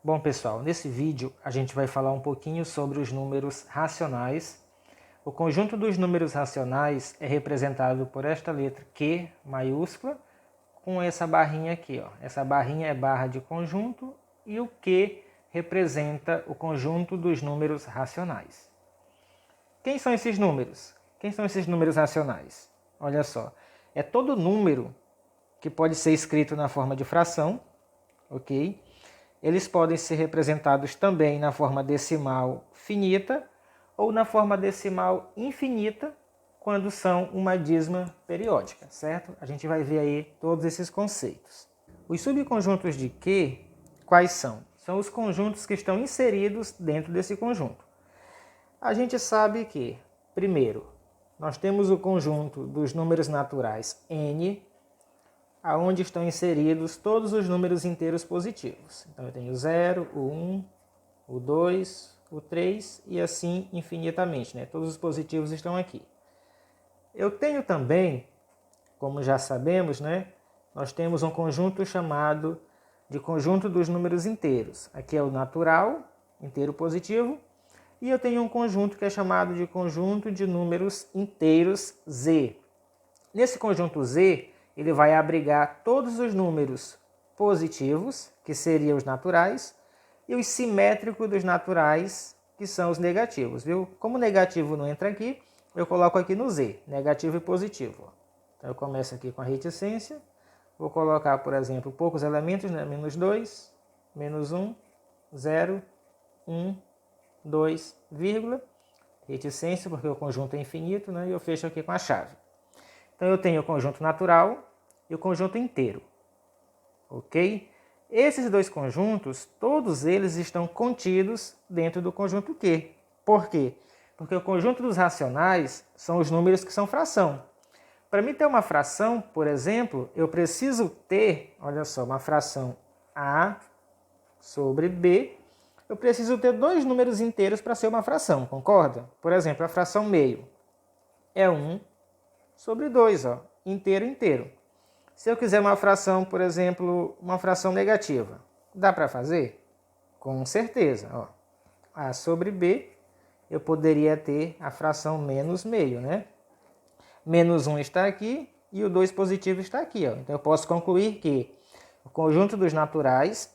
Bom, pessoal, nesse vídeo a gente vai falar um pouquinho sobre os números racionais. O conjunto dos números racionais é representado por esta letra Q maiúscula com essa barrinha aqui, ó. Essa barrinha é barra de conjunto e o Q representa o conjunto dos números racionais. Quem são esses números? Quem são esses números racionais? Olha só, é todo número que pode ser escrito na forma de fração, ok? Eles podem ser representados também na forma decimal finita ou na forma decimal infinita, quando são uma dízima periódica, certo? A gente vai ver aí todos esses conceitos. Os subconjuntos de Q, quais são? São os conjuntos que estão inseridos dentro desse conjunto. A gente sabe que, primeiro, nós temos o conjunto dos números naturais n, aonde estão inseridos todos os números inteiros positivos. Então eu tenho o 0, o 1, o 2, o 3 e assim infinitamente, né? Todos os positivos estão aqui. Eu tenho também, como já sabemos, né? Nós temos um conjunto chamado de conjunto dos números inteiros. Aqui é o natural, inteiro positivo, e eu tenho um conjunto que é chamado de conjunto de números inteiros Z. Nesse conjunto Z, ele vai abrigar todos os números positivos, que seriam os naturais, e os simétricos dos naturais, que são os negativos, viu? Como negativo não entra aqui, eu coloco aqui no Z, negativo e positivo. Então eu começo aqui com a reticência, vou colocar, por exemplo, poucos elementos, né? Menos 2, menos 1, 0, 1, 2, vírgula, reticência, porque o conjunto é infinito, né? E eu fecho aqui com a chave. Então eu tenho o conjunto natural e o conjunto inteiro, ok? Esses dois conjuntos, todos eles estão contidos dentro do conjunto Q. Por quê? Porque o conjunto dos racionais são os números que são fração. Para mim ter uma fração, por exemplo, eu preciso ter, olha só, uma fração A sobre B. Eu preciso ter dois números inteiros para ser uma fração, concorda? Por exemplo, a fração meio é 1 sobre 2, ó, inteiro, inteiro. Se eu quiser uma fração, por exemplo, uma fração negativa, dá para fazer? Com certeza, ó. A sobre B, eu poderia ter a fração menos meio, né? Menos 1 está aqui e o 2 positivo está aqui, ó. Então eu posso concluir que o conjunto dos naturais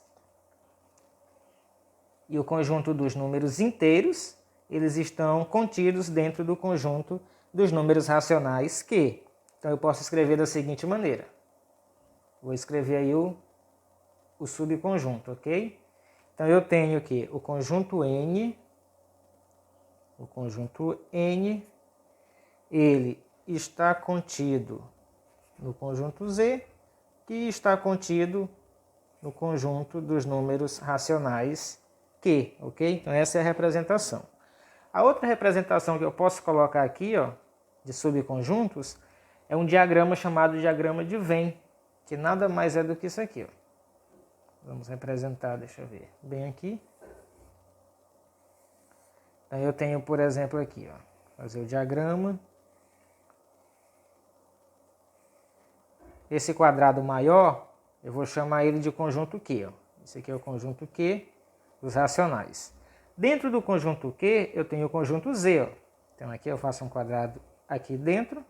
e o conjunto dos números inteiros, eles estão contidos dentro do conjunto dos números racionais Q. Então eu posso escrever da seguinte maneira. Vou escrever aí o subconjunto, ok? Então eu tenho aqui o conjunto N, ele está contido no conjunto Z, que está contido no conjunto dos números racionais Q, ok? Então essa é a representação. A outra representação que eu posso colocar aqui, ó, de subconjuntos, é um diagrama chamado diagrama de Venn, que nada mais é do que isso aqui, ó. Vamos representar, deixa eu ver, bem aqui. Então eu tenho, por exemplo, aqui, ó, fazer o diagrama. Esse quadrado maior, eu vou chamar ele de conjunto Q, ó. Esse aqui é o conjunto Q dos racionais. Dentro do conjunto Q, eu tenho o conjunto Z, ó. Então aqui eu faço um quadrado aqui dentro,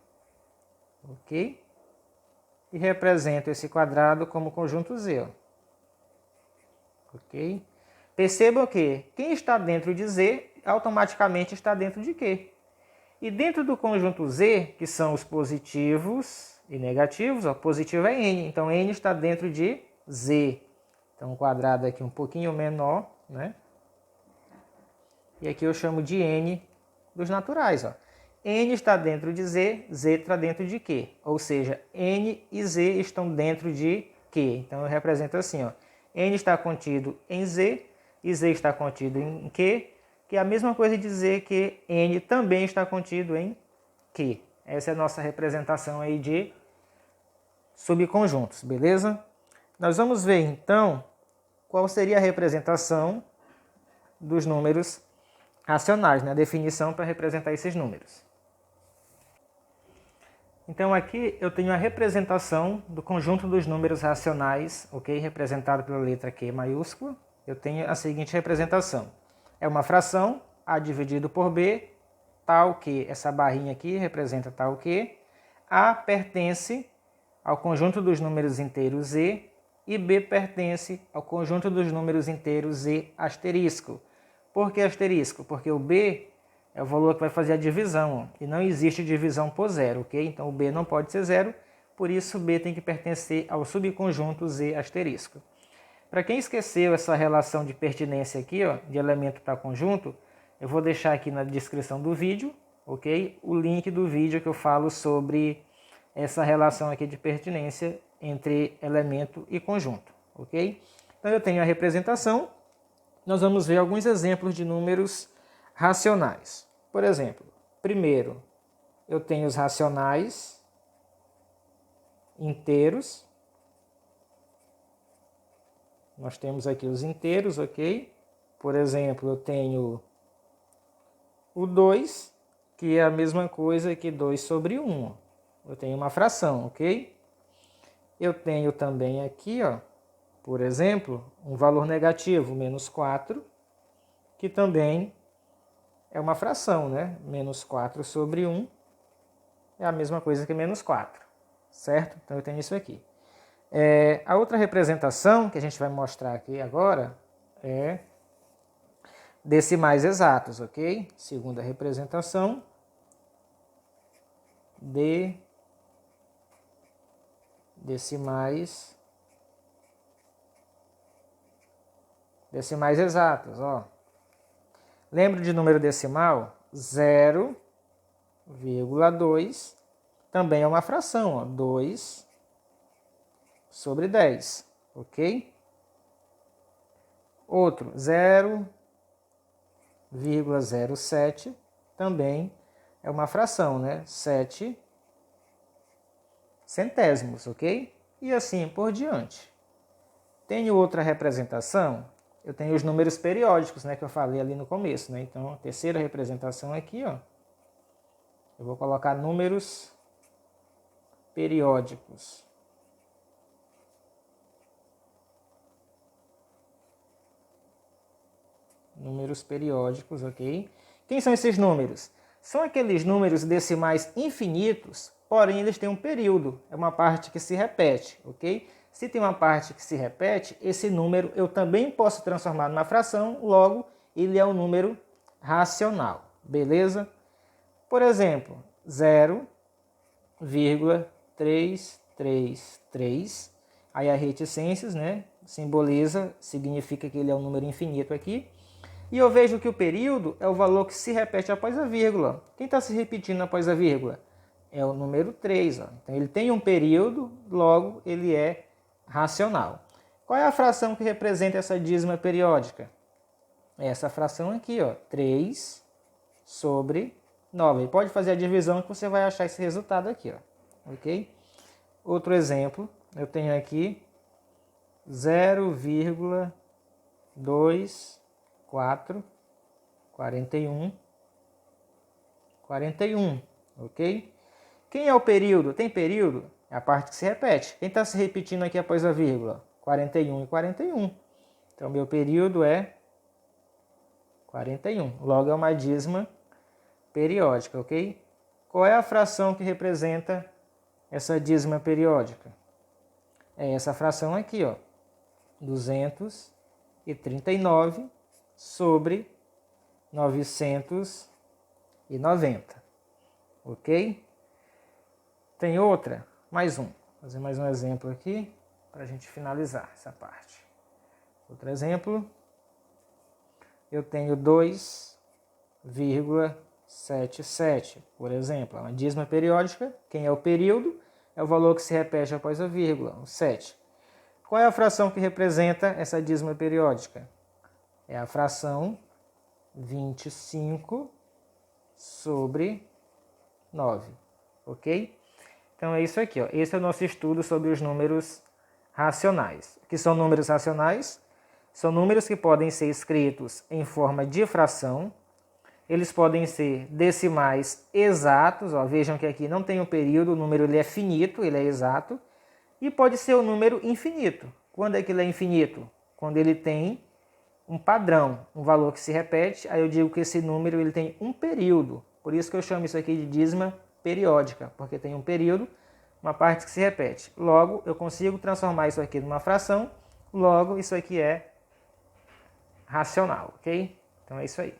ok? E represento esse quadrado como conjunto Z, ó. Ok? Percebam que quem está dentro de Z, automaticamente está dentro de Q. E dentro do conjunto Z, que são os positivos e negativos, ó, positivo é N, então N está dentro de Z. Então o quadrado aqui um pouquinho menor, né? E aqui eu chamo de N dos naturais, ó. N está dentro de Z, Z está dentro de Q. Ou seja, N e Z estão dentro de Q. Então eu represento assim, ó. N está contido em Z e Z está contido em Q, que é a mesma coisa de dizer que N também está contido em Q. Essa é a nossa representação aí de subconjuntos, beleza? Nós vamos ver então qual seria a representação dos números racionais, né? A definição para representar esses números. Então aqui eu tenho a representação do conjunto dos números racionais, ok? Representado pela letra Q maiúscula. eu tenho a seguinte representação. É uma fração, A dividido por B, tal que, essa barrinha aqui representa tal que, A pertence ao conjunto dos números inteiros Z e B pertence ao conjunto dos números inteiros Z asterisco. Por que asterisco? Porque o B é o valor que vai fazer a divisão, ó, e não existe divisão por zero, ok? Então o B não pode ser zero, por isso B tem que pertencer ao subconjunto Z asterisco. Para quem esqueceu essa relação de pertinência aqui, ó, de elemento para conjunto, eu vou deixar aqui na descrição do vídeo, ok? O link do vídeo que eu falo sobre essa relação aqui de pertinência entre elemento e conjunto, ok? Então eu tenho a representação, nós vamos ver alguns exemplos de números racionais. Por exemplo, primeiro, eu tenho os racionais inteiros. Nós temos aqui os inteiros, ok? Por exemplo, eu tenho o 2, que é a mesma coisa que 2 sobre 1. Eu tenho uma fração, ok? Eu tenho também aqui, ó, por exemplo, um valor negativo, menos 4, que também é uma fração, né? Menos 4 sobre 1 é a mesma coisa que menos 4, certo? Então eu tenho isso aqui. A outra representação que a gente vai mostrar aqui agora é decimais exatos, ok? Segunda representação de decimais exatos, ó. Lembra de número decimal? 0,2 também é uma fração, ó, 2 sobre 10, ok? Outro, 0,07 também é uma fração, né? 7 centésimos, ok? E assim por diante. Tenho outra representação, eu tenho os números periódicos, né? Que eu falei ali no começo, né? Então, a terceira representação aqui, ó. Eu vou colocar números periódicos. Números periódicos, ok? Quem são esses números? São aqueles números decimais infinitos, porém eles têm um período, é uma parte que se repete, ok? Se tem uma parte que se repete, esse número eu também posso transformar numa fração, logo ele é um número racional, beleza? Por exemplo, 0,333, aí a reticências, né? Simboliza, significa que ele é um número infinito aqui. E eu vejo que o período é o valor que se repete após a vírgula. Quem está se repetindo após a vírgula? É o número 3. Ó. Então, ele tem um período, logo ele é racional. Qual é a fração que representa essa dízima periódica? É essa fração aqui, ó, 3 sobre 9. Pode fazer a divisão que você vai achar esse resultado aqui. Ó. Ok? Outro exemplo, eu tenho aqui 0,2441, 41, ok? Quem é o período? Tem período? É a parte que se repete. Quem está se repetindo aqui após a vírgula? 41 e 41. Então, meu período é 41. Logo, é uma dízima periódica, ok? Qual é a fração que representa essa dízima periódica? É essa fração aqui, ó. 239 sobre 990. Ok? Tem outra? Mais um. Vou fazer mais um exemplo aqui para a gente finalizar essa parte. Outro exemplo. Eu tenho 2,77, por exemplo. É uma dízima periódica. Quem é o período? É o valor que se repete após a vírgula, o 7. Qual é a fração que representa essa dízima periódica? É a fração 25 sobre 9, ok? Então é isso aqui, ó. Esse é o nosso estudo sobre os números racionais. O que são números racionais? São números que podem ser escritos em forma de fração. Eles podem ser decimais exatos, ó. Vejam que aqui não tem um período, o número ele é finito, ele é exato. E pode ser um número infinito. Quando é que ele é infinito? Quando ele tem um padrão, um valor que se repete, aí eu digo que esse número ele tem um período. Por isso que eu chamo isso aqui de dízima periódica, porque tem um período, uma parte que se repete. Logo, eu consigo transformar isso aqui numa fração, logo isso aqui é racional, ok? Então é isso aí.